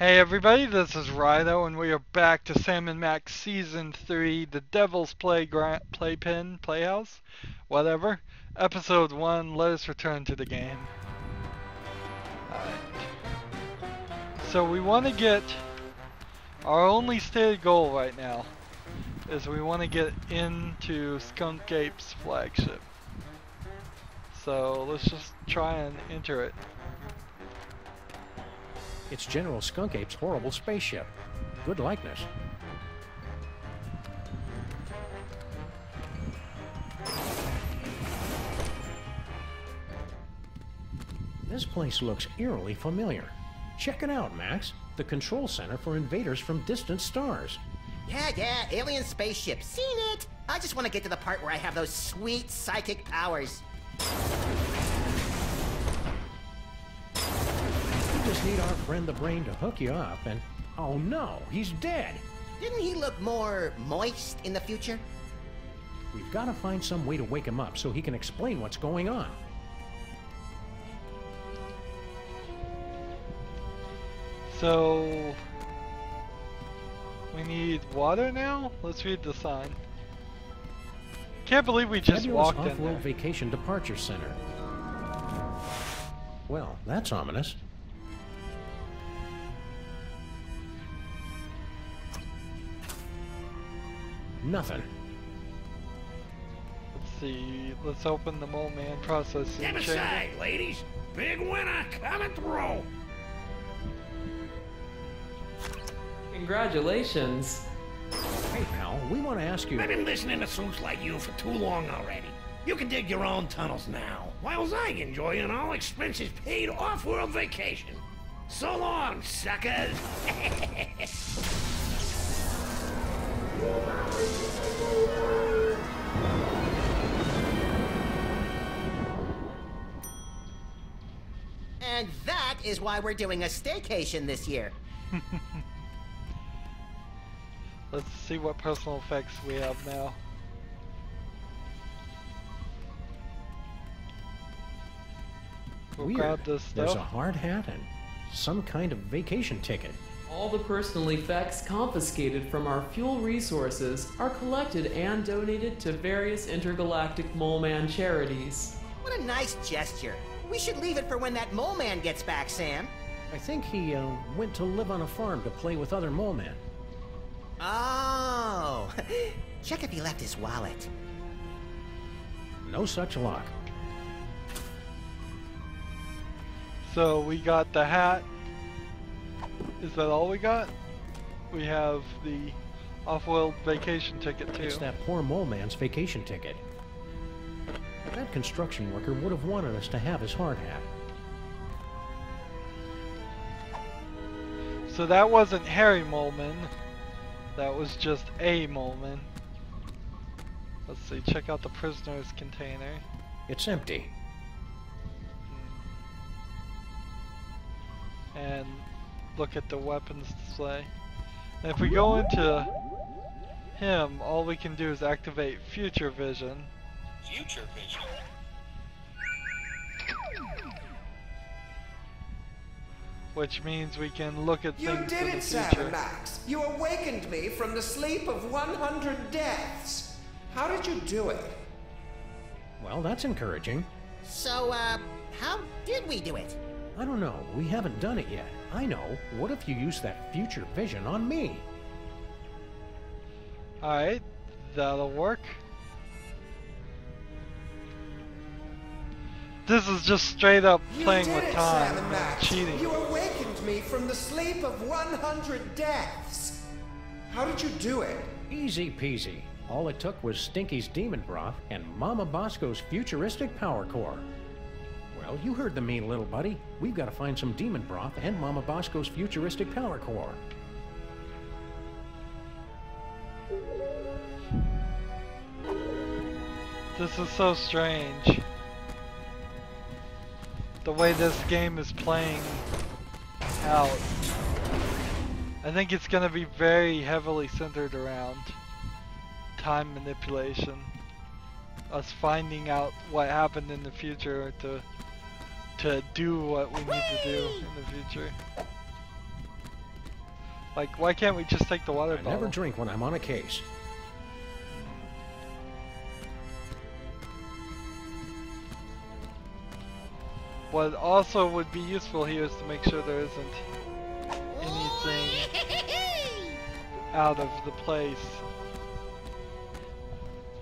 Hey everybody, this is Rydo, and we are back to Sam and Max Season 3, The Devil's Playhouse, whatever. Episode 1, let us return to the game. Alright. So we want to get, our only stated goal right now, is we want to get into Skunk Ape's flagship. So let's just try and enter it. It's General Skunk Ape's horrible spaceship. Good likeness. This place looks eerily familiar. Check it out, Max. The control center for invaders from distant stars. Yeah, alien spaceship. Seen it! I just want to get to the part where I have those sweet psychic powers. We just need our friend the Brain to hook you up and... Oh no, he's dead! Didn't he look more moist in the future? We've got to find some way to wake him up so he can explain what's going on. So... we need water now? Let's read the sign. Can't believe we just walked in there. Off-world vacation departure center. Well, that's ominous. Nothing. Let's see. Let's open the Mole Man processing Step chamber. aside, ladies. Big winner coming through. Congratulations. Hey, pal, we want to ask you... I've been listening to suits like you for too long already. You can dig your own tunnels now, whilst I enjoy an all-expenses-paid off-world vacation. So long, suckers! And that is why we're doing a staycation this year. Let's see what personal effects we have now. We'll Weird. grab this There's a stuff. hard hat and some kind of vacation ticket. All the personal effects confiscated from our fuel resources are collected and donated to various intergalactic Mole Man charities. What a nice gesture. We should leave it for when that mole man gets back, Sam. I think he went to live on a farm to play with other mole men. Oh. Check if he left his wallet. No such luck. So we got the hat. Is that all we got? We have the off-world vacation ticket too. It's that poor mole man's vacation ticket. That construction worker would have wanted us to have his hard hat. So that wasn't Harry Moleman. That was just a Moleman. Let's see, check out the prisoner's container. It's empty. And look at the weapons display. And if we go into him, all we can do is activate future vision. Future vision? Which means we can look at You things did in the it, future. Sam and Max. You awakened me from the sleep of 100 deaths. How did you do it? Well, that's encouraging. So, how did we do it? I don't know. We haven't done it yet. I know. What if you use that future vision on me? Alright, that'll work. This is just straight up playing you did with it, time, Sam and Max. cheating. You awakened me from the sleep of 100 deaths. How did you do it? Easy peasy. All it took was Stinky's demon broth and Mama Bosco's futuristic power core. Well, you heard the mean little buddy. We've got to find some demon broth and Mama Bosco's futuristic power core. This is so strange. The way this game is playing out. I think it's going to be very heavily centered around time manipulation. Us finding out what happened in the future to do what we need to do in the future. Like, why can't we just take the water I bottle? never drink when I'm on a case. What also would be useful here is to make sure there isn't anything out of the place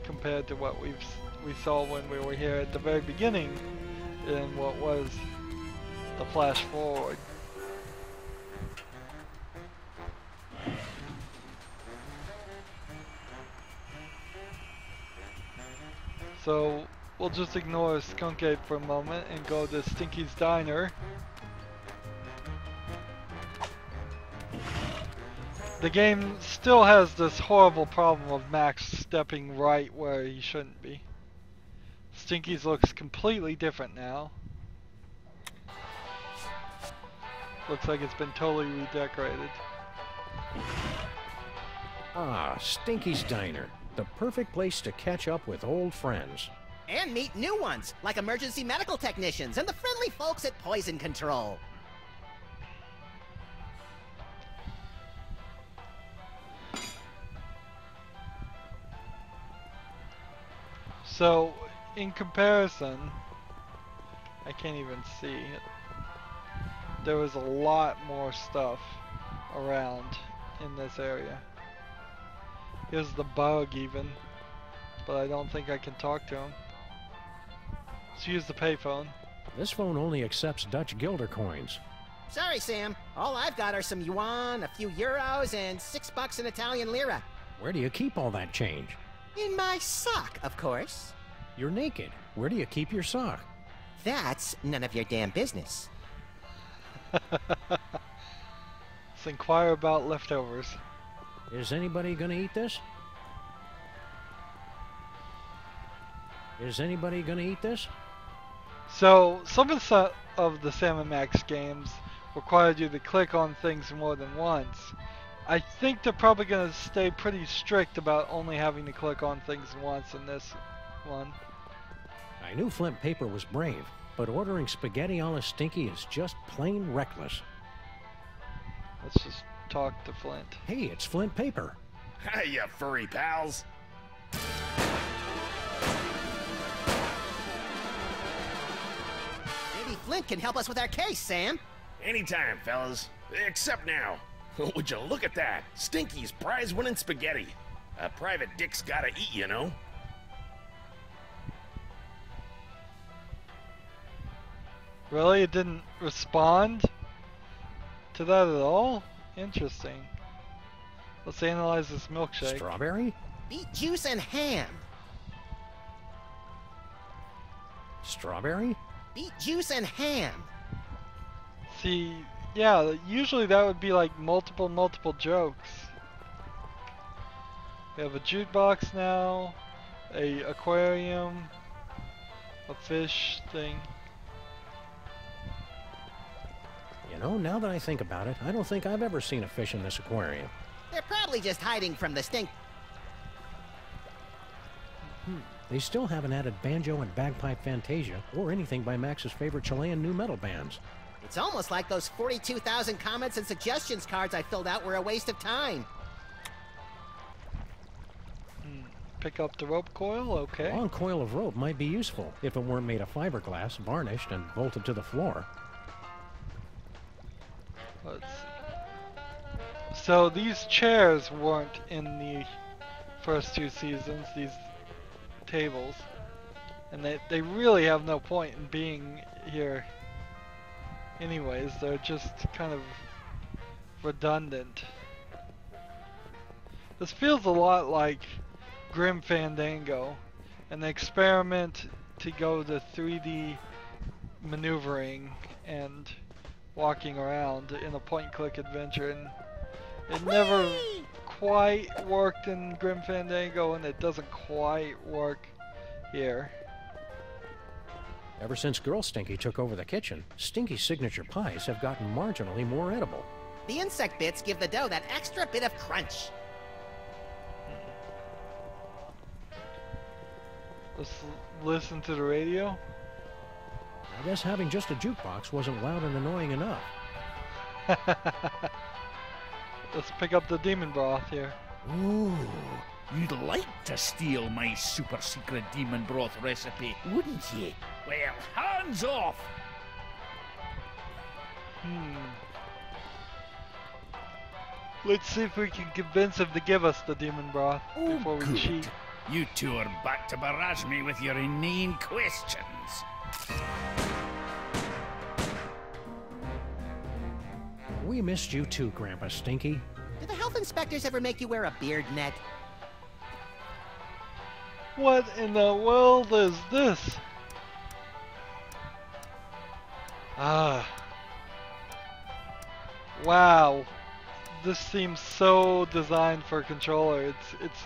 compared to what we saw when we were here at the very beginning in what was the flash forward. So we'll just ignore Skunk Ape for a moment and go to Stinky's Diner. The game still has this horrible problem of Max stepping right where he shouldn't be. Stinky's looks completely different now. Looks like it's been totally redecorated. Ah, Stinky's Diner. The perfect place to catch up with old friends. And meet new ones, like emergency medical technicians and the friendly folks at Poison Control. So, in comparison, I can't even see it. There was a lot more stuff around in this area. Here's the bug even, but I don't think I can talk to him. Let's use the payphone. This phone only accepts Dutch guilder coins. Sorry, Sam. All I've got are some yuan, a few euros, and $6 in Italian lira. Where do you keep all that change? In my sock, of course. You're naked. Where do you keep your sock? That's none of your damn business. Let's inquire about leftovers. Is anybody gonna eat this? Is anybody gonna eat this? So, some of the Sam & Max games required you to click on things more than once. I think they're probably going to stay pretty strict about only having to click on things once in this one. I knew Flint Paper was brave, but ordering spaghetti a la Stinky is just plain reckless. Let's just talk to Flint. Hey, it's Flint Paper. Hey, you furry pals. Maybe Flint can help us with our case, Sam. Anytime, fellas. Except now. Would you look at that? Stinky's prize-winning spaghetti. A private dick's gotta eat, you know. Really? It didn't respond to that at all? Interesting. Let's analyze this milkshake. Strawberry? Beet juice and ham. Strawberry? Beet juice and ham. See, yeah, usually that would be like multiple jokes. We have a jukebox now, a aquarium, a fish thing. You know, now that I think about it, I don't think I've ever seen a fish in this aquarium. They're probably just hiding from the stink. They still haven't added banjo and bagpipe fantasia or anything by Max's favorite Chilean nu metal bands. It's almost like those 42,000 comments and suggestions cards I filled out were a waste of time. Pick up the rope coil, okay. A long coil of rope might be useful if it weren't made of fiberglass, varnished, and bolted to the floor. Let's see. So these chairs weren't in the first two seasons, these tables. And they really have no point in being here anyways. They're just kind of redundant. This feels a lot like Grim Fandango, an experiment to go to 3D maneuvering and walking around in a point-and-click adventure, and it never quite worked in Grim Fandango, and it doesn't quite work here. Ever since Girl Stinky took over the kitchen, Stinky's signature pies have gotten marginally more edible. The insect bits give the dough that extra bit of crunch. Let's listen to the radio. I guess having just a jukebox wasn't loud and annoying enough. Let's pick up the demon broth here. Ooh, you'd like to steal my super secret demon broth recipe, wouldn't you? Well, hands off! Let's see if we can convince him to give us the demon broth before we Good. cheat. You two are back to barrage me with your inane questions. We missed you too, Grandpa Stinky. Do the health inspectors ever make you wear a beard net? What in the world is this? Wow. This seems so designed for a controller. It's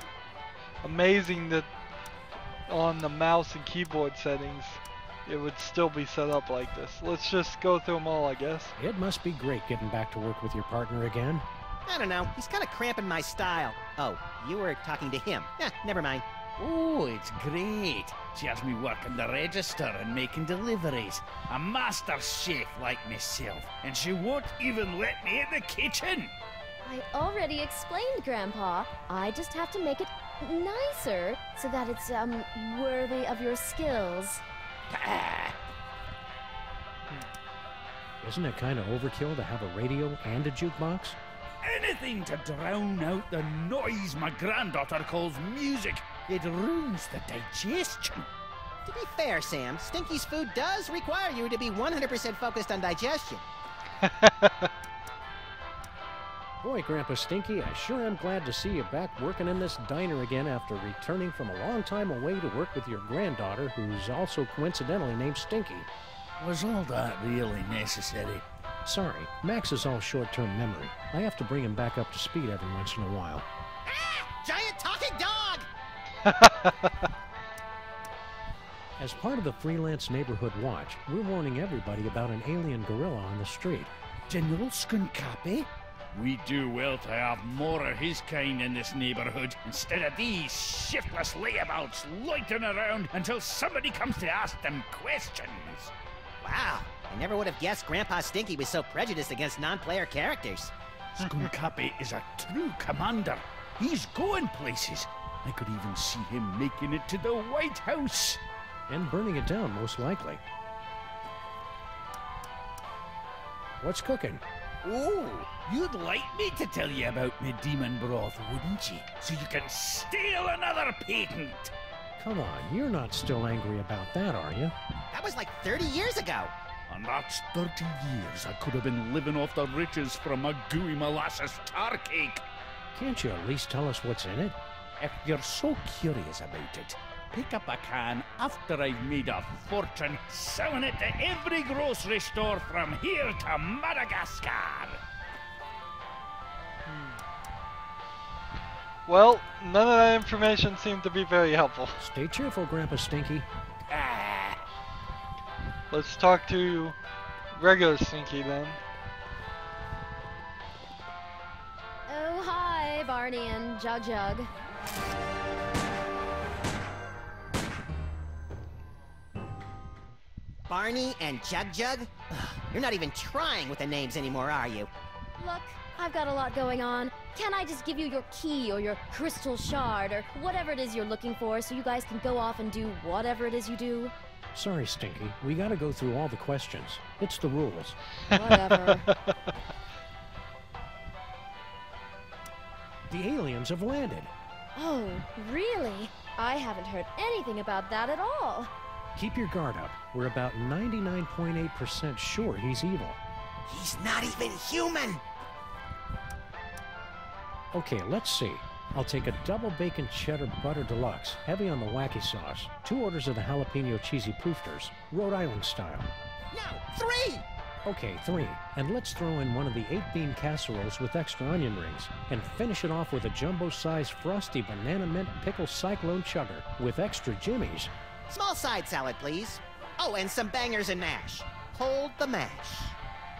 amazing that on the mouse and keyboard settings it would still be set up like this. Let's just go through them all, I guess. It must be great getting back to work with your partner again. I don't know. He's kind of cramping my style. Oh, you were talking to him. Never mind. Oh, it's great. She has me working the register and making deliveries. A master chef like myself. And she won't even let me in the kitchen. I already explained, Grandpa. I just have to make it nicer so that it's, worthy of your skills. Isn't it kind of overkill to have a radio and a jukebox? Anything to drown out the noise my granddaughter calls music. It ruins the digestion. To be fair, Sam, Stinky's food does require you to be 100% focused on digestion. Boy, Grandpa Stinky, I sure am glad to see you back working in this diner again after returning from a long time away to work with your granddaughter, who's also coincidentally named Stinky. Was all that really necessary? Sorry, Max is all short-term memory. I have to bring him back up to speed every once in a while. Ah! Giant talking dog! As part of the Freelance Neighborhood Watch, we're warning everybody about an alien gorilla on the street. General Skunkapi? We do well to have more of his kind in this neighborhood instead of these shiftless layabouts loitering around until somebody comes to ask them questions. Wow, I never would have guessed Grandpa Stinky was so prejudiced against non-player characters. Skunkapi is a true commander. He's going places. I could even see him making it to the White House. And burning it down, most likely. What's cooking? Oh, you'd like me to tell you about my demon broth, wouldn't you? So you can steal another patent. Come on, you're not still angry about that, are you? That was like 30 years ago. And that's 30 years I could have been living off the riches from a gooey molasses tar cake. Can't you at least tell us what's in it? If you're so curious about it, pick up a can after I've made a fortune selling it to every grocery store from here to Madagascar. Well, none of that information seemed to be very helpful. Stay cheerful, Grandpa Stinky. Let's talk to regular Stinky then. Oh, hi, Barney and Jug Jug. Barney and Jug Jug? Ugh, you're not even trying with the names anymore, are you? Look, I've got a lot going on. Can't I just give you your key or your crystal shard or whatever it is you're looking for so you guys can go off and do whatever it is you do? Sorry, Stinky. We gotta go through all the questions. It's the rules. Whatever. The aliens have landed. Oh, really? I haven't heard anything about that at all. Keep your guard up. We're about 99.8% sure he's evil. He's not even human! Okay, let's see. I'll take a double bacon cheddar butter deluxe, heavy on the wacky sauce, 2 orders of the jalapeno cheesy poofters, Rhode Island style. No, 3! Okay, 3. And let's throw in one of the 8-bean casseroles with extra onion rings, and finish it off with a jumbo-sized frosty banana mint pickle cyclone chugger with extra jimmies. Small side salad, please. Oh, and some bangers and mash. Hold the mash.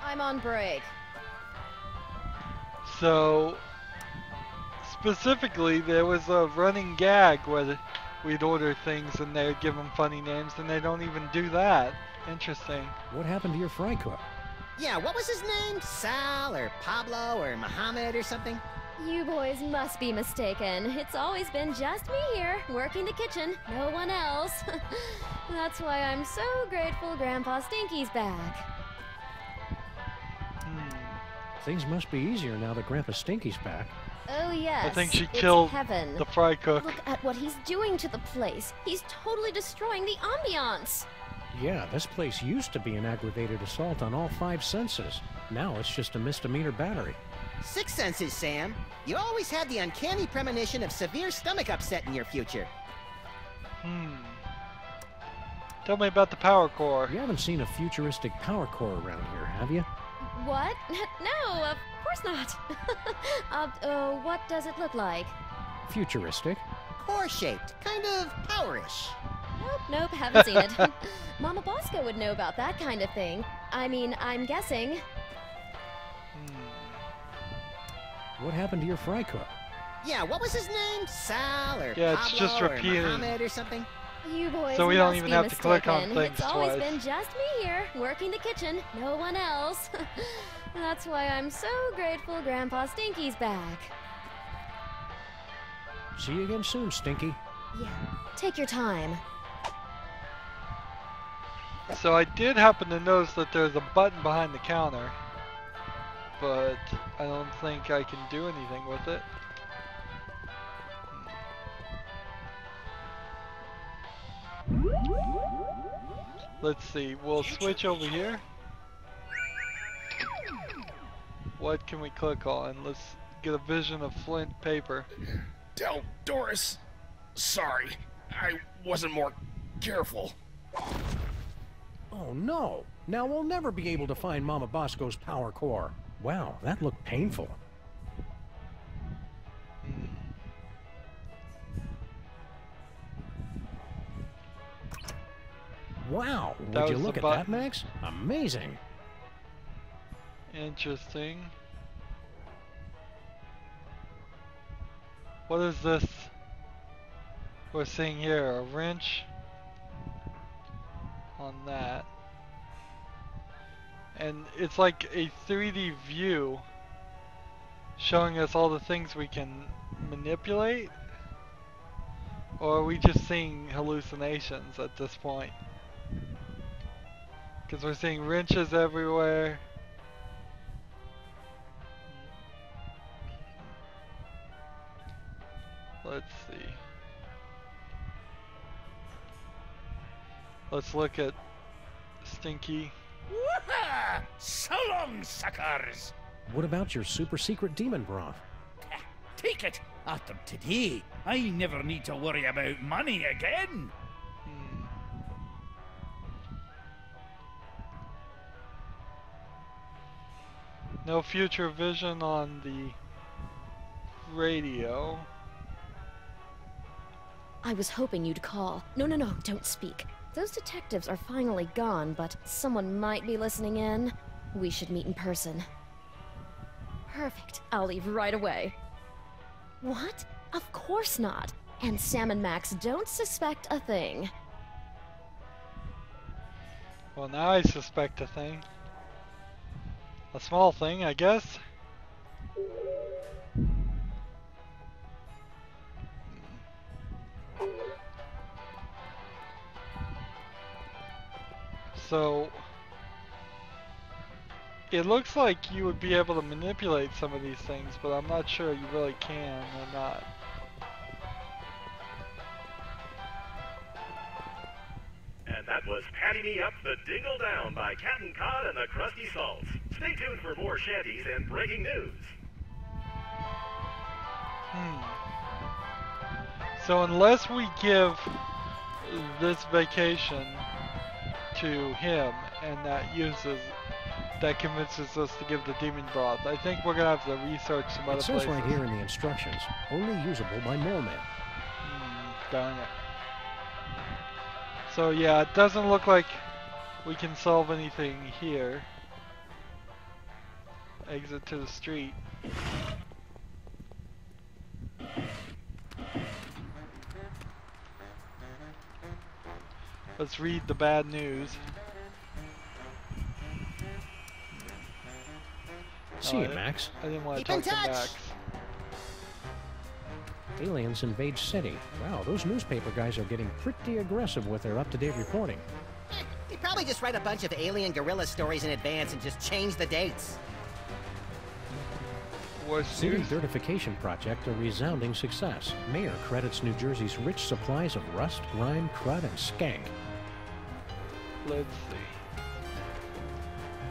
I'm on break. So, specifically, there was a running gag where we'd order things and they'd give them funny names, and they don't even do that. Interesting. What happened to your fry cook? Yeah, what was his name? Sal or Pablo or Mohammed or something? You boys must be mistaken. It's always been just me here, working the kitchen, no one else. That's why I'm so grateful Grandpa Stinky's back. Things must be easier now that Grandpa Stinky's back. Oh yes, I think she it's killed heaven. the fry cook. Look at what he's doing to the place. He's totally destroying the ambiance. Yeah, this place used to be an aggravated assault on all 5 senses. Now it's just a misdemeanor battery. 6 senses, Sam. You always had the uncanny premonition of severe stomach upset in your future. Tell me about the power core. You haven't seen a futuristic power core around here, have you? What? No, of course not. What does it look like? Futuristic? Core-shaped, kind of powerish. Nope, haven't seen it. Mama Bosco would know about that kind of thing. I mean, I'm guessing. What happened to your fry cook? Yeah, what was his name? Sal or Yeah, Pablo it's just or repeating. Mohammed or something? You boys So we don't must even be have to click on mistaken. things It's always twice. been just me here, working the kitchen, no one else. That's why I'm so grateful Grandpa Stinky's back. See you again soon, Stinky. Yeah, take your time. So I did happen to notice that there's a button behind the counter, but I don't think I can do anything with it. Let's see, we'll switch over here. What can we click on? Let's get a vision of flint paper. Tell Doris. Sorry, I wasn't more careful. Oh no! Now we'll never be able to find Mama Bosco's power core. Wow, that looked painful. Wow, That would you was the look at button. that, Max? Amazing. Interesting. What is this we're seeing here? A wrench on that. And it's like a 3D view showing us all the things we can manipulate? Or are we just seeing hallucinations at this point? Because we're seeing wrenches everywhere. Let's see. Let's look at Stinky. Woohoo! So long, suckers! What about your super secret demon broth? Take it! After today, I never need to worry about money again. No future vision on the radio. I was hoping you'd call. No, don't speak. Those detectives are finally gone, but someone might be listening in. We should meet in person. Perfect. I'll leave right away. What? Of course not. And Sam and Max don't suspect a thing. Well, now I suspect a thing. A small thing, I guess. So, it looks like you would be able to manipulate some of these things, but I'm not sure you really can or not. And that was Patty Me Up the Dingle Down by Captain Cod and the Krusty Salts. Stay tuned for more shanties and breaking news. So unless we give this vacation to him and that convinces us to give the demon broth, I think we're gonna have to research some other It says places. right here in the instructions, only usable by mole men. Darn it. So yeah, it doesn't look like we can solve anything here. Exit to the street. Let's read the bad news. see you, Max. I didn't want to Keep in talk to touch. Max. Aliens invade city. Wow, those newspaper guys are getting pretty aggressive with their up-to-date reporting. They probably just write a bunch of alien guerrilla stories in advance and just change the dates. City certification project a resounding success. Mayor credits New Jersey's rich supplies of rust, grime, crud, and skank. Let's see.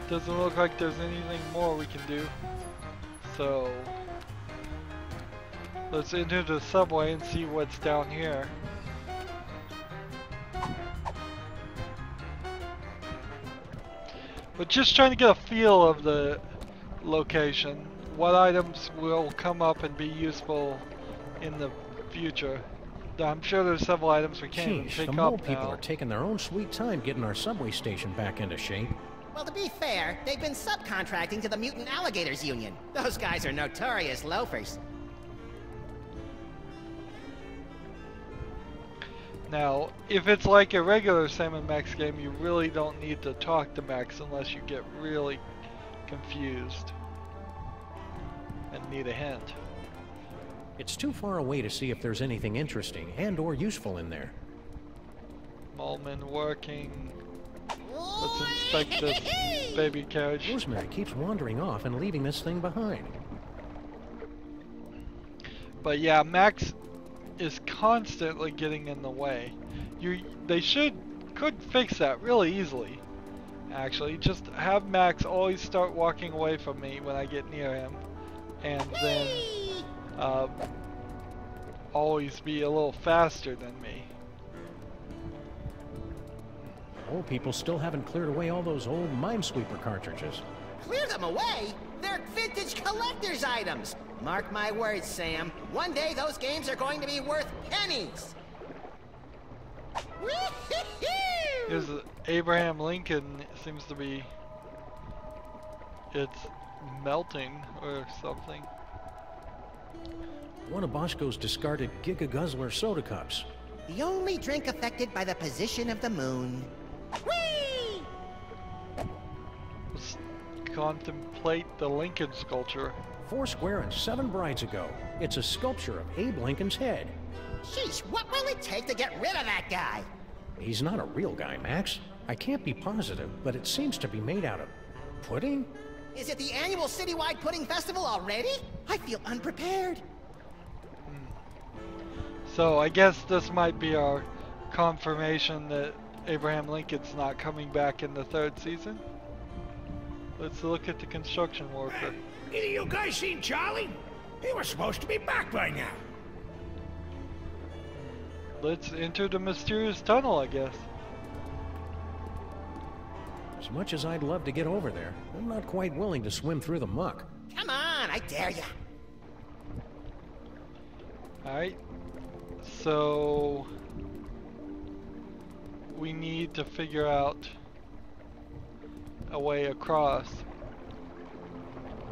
Doesn't look like there's anything more we can do. So let's enter the subway and see what's down here. But just trying to get a feel of the location. What items will come up and be useful in the future. I'm sure there's several items we can't even pick the up mole people now. are taking their own sweet time getting our subway station back into shape. Well, to be fair, they've been subcontracting to the Mutant Alligators Union. Those guys are notorious loafers. Now, if it's like a regular Sam and Max game, you really don't need to talk to Max unless you get really confused and need a hint. It's too far away to see if there's anything interesting and or useful in there. Molman working. Let's inspect this baby carriage. Rosemary keeps wandering off and leaving this thing behind. But yeah, Max is constantly getting in the way. They could fix that really easily. Actually, just have Max always start walking away from me when I get near him, and then always be a little faster than me. Old people still haven't cleared away all those old Minesweeper cartridges. Clear them away? They're vintage collector's items. Mark my words, Sam. One day those games are going to be worth pennies. Here's Abraham Lincoln. Seems to be... it's melting or something. One of Bosco's discarded Giga Guzzler soda cups. The only drink affected by the position of the moon. Whee! Let's contemplate the Lincoln sculpture. 4 square and 7 brides ago. It's a sculpture of Abe Lincoln's head. Sheesh, what will it take to get rid of that guy? He's not a real guy, Max. I can't be positive, but it seems to be made out of pudding? Is it the annual citywide pudding festival already? I feel unprepared. So I guess this might be our confirmation that Abraham Lincoln's not coming back in the 3rd season. Let's look at the construction worker. Either you guys seen Charlie? He was supposed to be back by now. Let's enter the mysterious tunnel, I guess. As much as I'd love to get over there, I'm not quite willing to swim through the muck. Come on, I dare ya. Alright. So... we need to figure out a way across.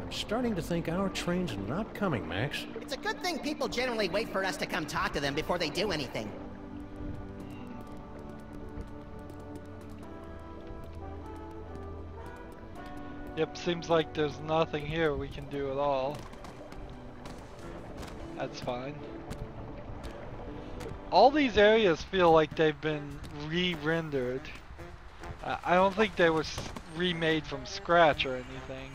I'm starting to think our train's not coming, Max. It's a good thing people generally wait for us to come talk to them before they do anything. Yep, seems like there's nothing here we can do at all. That's fine. All these areas feel like they've been re-rendered. I don't think they were remade from scratch or anything,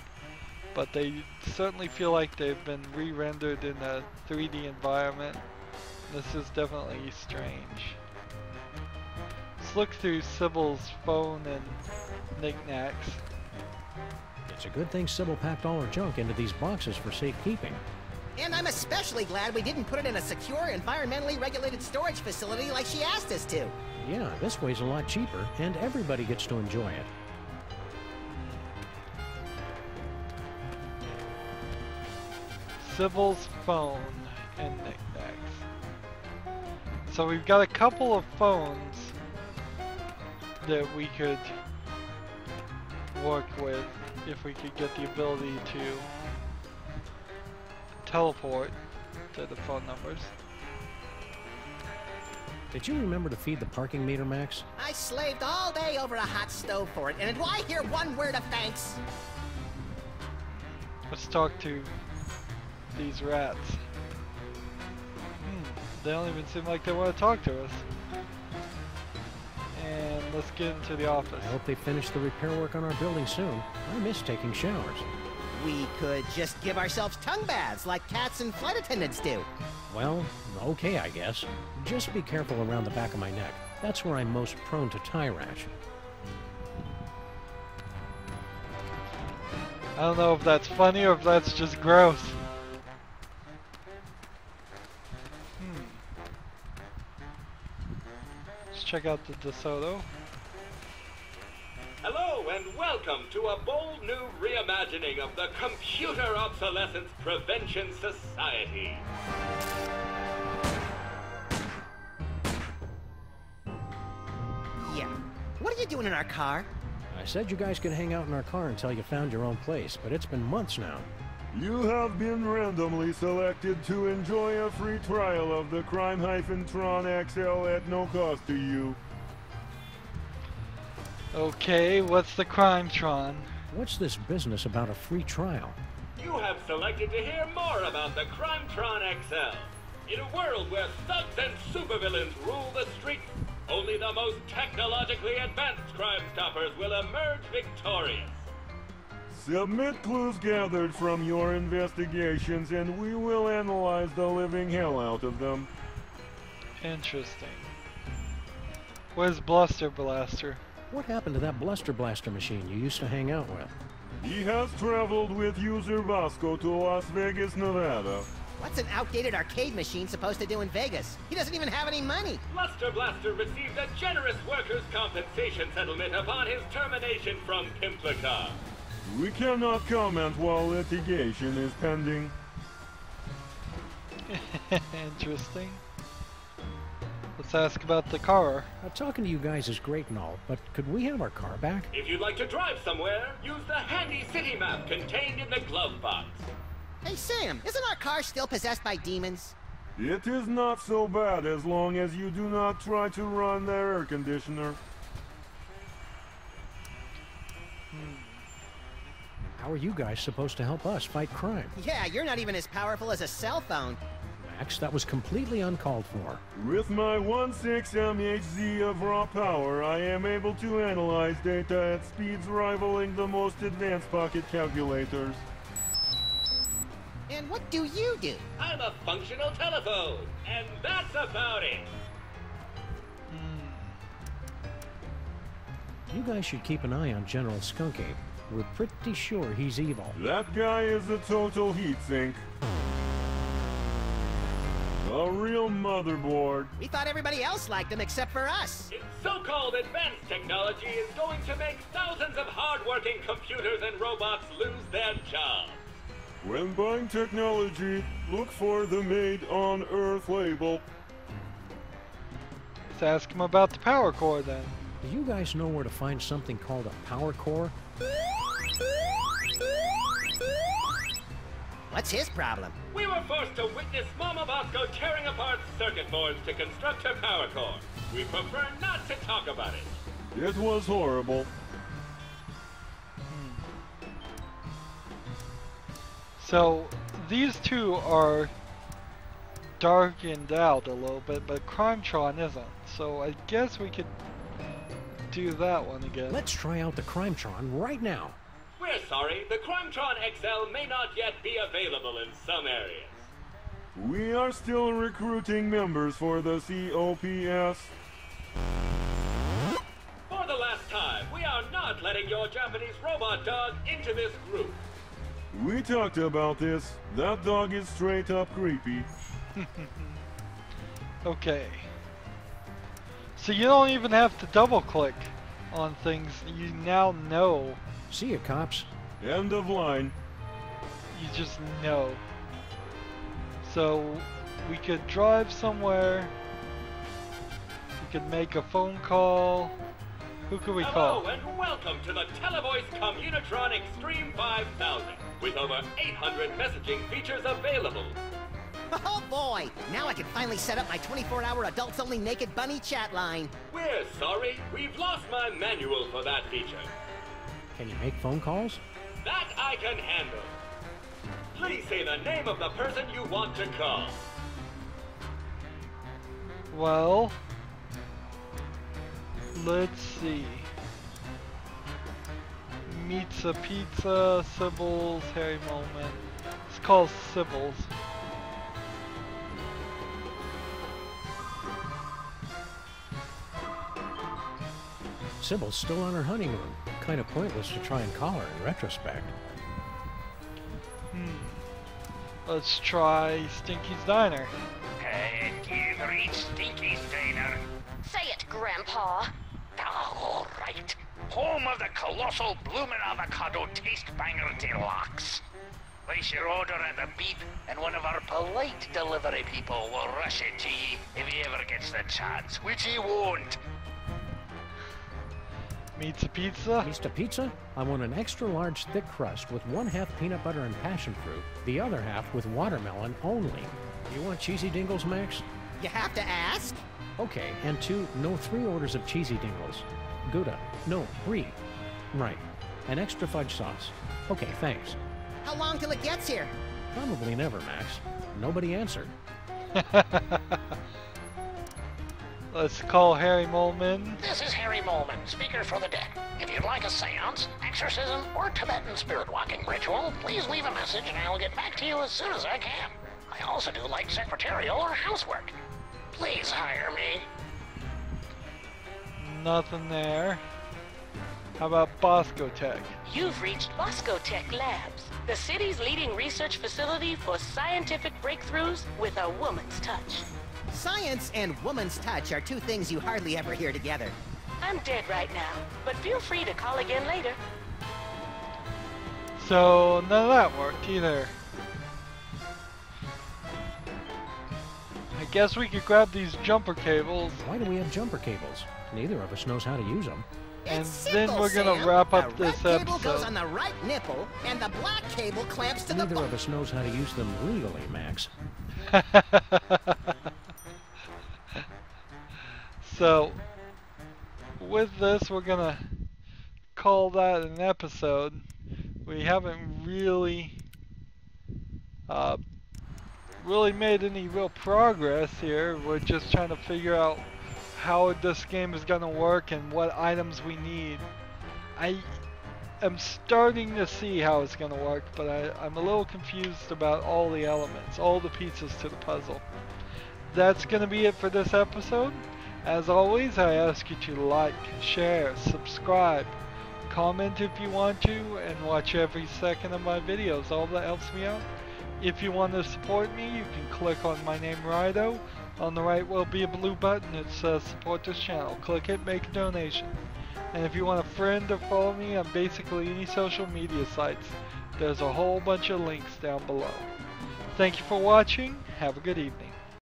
but they certainly feel like they've been re-rendered in a 3D environment. This is definitely strange. Let's look through Sybil's phone and knickknacks. It's a good thing Sybil packed all her junk into these boxes for safekeeping. And I'm especially glad we didn't put it in a secure, environmentally regulated storage facility like she asked us to. Yeah, this way's a lot cheaper, and everybody gets to enjoy it. Sybil's phone and knickknacks. So we've got a couple of phones that we could work with if we could get the ability to teleport to the phone numbers. Did you remember to feed the parking meter, Max? I slaved all day over a hot stove for it, and do I hear one word of thanks? Let's talk to these rats. They don't even seem like they want to talk to us. And let's get into the office. I hope they finish the repair work on our building soon. I miss taking showers. We could just give ourselves tongue baths like cats and flight attendants do. Well, okay, I guess. Just be careful around the back of my neck. That's where I'm most prone to tie rash. I don't know if that's funny or if that's just gross. Let's check out the DeSoto. Hello and welcome to a bold new reimagining of the Computer Obsolescence Prevention Society. Yeah. What are you doing in our car? I said you guys could hang out in our car until you found your own place, but it's been months now. You have been randomly selected to enjoy a free trial of the Crime-Tron XL at no cost to you. Okay, what's the Crime-Tron? What's this business about a free trial? You have selected to hear more about the Crime-Tron XL. In a world where thugs and supervillains rule the streets, only the most technologically advanced Crime Stoppers will emerge victorious. Submit clues gathered from your investigations and we will analyze the living hell out of them. Interesting. Where's Bluster Blaster? What happened to that Bluster Blaster machine you used to hang out with? He has traveled with user Bosco to Las Vegas, Nevada. What's an outdated arcade machine supposed to do in Vegas? He doesn't even have any money. Bluster Blaster received a generous workers' compensation settlement upon his termination from Pimplica. We cannot comment while litigation is pending. Interesting. Let's ask about the car. Talking to you guys is great and all, but could we have our car back? If you'd like to drive somewhere, use the handy city map contained in the glove box. Hey Sam, isn't our car still possessed by demons? It is not so bad as long as you do not try to run the air conditioner. How are you guys supposed to help us fight crime? Yeah, you're not even as powerful as a cell phone. Max, that was completely uncalled for. With my 1.6 mHz of raw power, I am able to analyze data at speeds rivaling the most advanced pocket calculators. And what do you do? I'm a functional telephone, and that's about it. You guys should keep an eye on General Skunky. We're pretty sure he's evil. That guy is a total heatsink. A real motherboard. We thought everybody else liked him except for us. Its so-called advanced technology is going to make thousands of hard-working computers and robots lose their jobs. When buying technology, look for the Made on Earth label. Let's ask him about the power core then. Do you guys know where to find something called a power core? What's his problem? We were forced to witness Mama Bosco tearing apart circuit boards to construct her power core. We prefer not to talk about it. It was horrible. So, these two are darkened out a little bit, but Crime-Tron isn't. So I guess we could do that one again. Let's try out the Crime-Tron right now. We're sorry, the Crime-Tron XL may not yet be available in some areas. We are still recruiting members for the COPS. For the last time, we are not letting your Japanese robot dog into this group. We talked about this. That dog is straight up creepy. Okay. So you don't even have to double click on things. You now know. See ya, cops. End of line. You just know. So we could drive somewhere. We could make a phone call. Who could we call? Hello and welcome to the Televoice Communitron Extreme 5000 with over 800 messaging features available. Oh boy! Now I can finally set up my 24-hour adults-only naked bunny chat line. We're sorry, we've lost my manual for that feature. Can you make phone calls? That I can handle. Please say the name of the person you want to call. Well, let's see. Pizza Pizza, Sybil's, Harry Moment. It's called Sybil's. Sybil's still on her honeymoon. Kind of pointless to try and call her in retrospect. Let's try Stinky's Diner. And you've reached Stinky's Diner. Say it, Grandpa. All right. Home of the colossal bloomin' avocado taste banger deluxe. Place your order at the beep, and one of our polite delivery people will rush it to ye if he ever gets the chance, which he won't. Pizza Pizza? Mr. Pizza? I want an extra large thick crust with 1/2 peanut butter and passion fruit, the other half with watermelon only. You want cheesy dingles, Max? You have to ask? Okay, and 3 orders of cheesy dingles. Gouda. No, brie. Right. An extra fudge sauce. Okay, thanks. How long till it gets here? Probably never, Max. Nobody answered. Let's call Harry Molman. This is Harry Molman, speaker for the dead. If you'd like a seance, exorcism, or Tibetan spirit walking ritual, please leave a message and I will get back to you as soon as I can. I also do light secretarial or housework. Please hire me. Nothing there. How about Bosco Tech? You've reached Bosco Tech Labs, the city's leading research facility for scientific breakthroughs with a woman's touch. Science and woman's touch are two things you hardly ever hear together. I'm dead right now, but feel free to call again later. So, none of that worked either. I guess we could grab these jumper cables. Why do we have jumper cables? Neither of us knows how to use them. And It's then simple, we're gonna Sam. wrap up the this red cable goes episode. on the right nipple, and the black cable clamps to the Neither of us knows how to use them legally, Max. So, with this, we're gonna call that an episode. We haven't really made any real progress here. We're just trying to figure out how this game is gonna work and what items we need. I am starting to see how it's gonna work, but I'm a little confused about all the elements, all the pieces to the puzzle. That's gonna be it for this episode. As always, I ask you to like, share, subscribe, comment if you want to, and watch every second of my videos. All that helps me out. If you want to support me, you can click on my name, Rydo. On the right will be a blue button. It says support this channel. Click it, make a donation. And if you want a friend or follow me on basically any social media sites, there's a whole bunch of links down below. Thank you for watching. Have a good evening.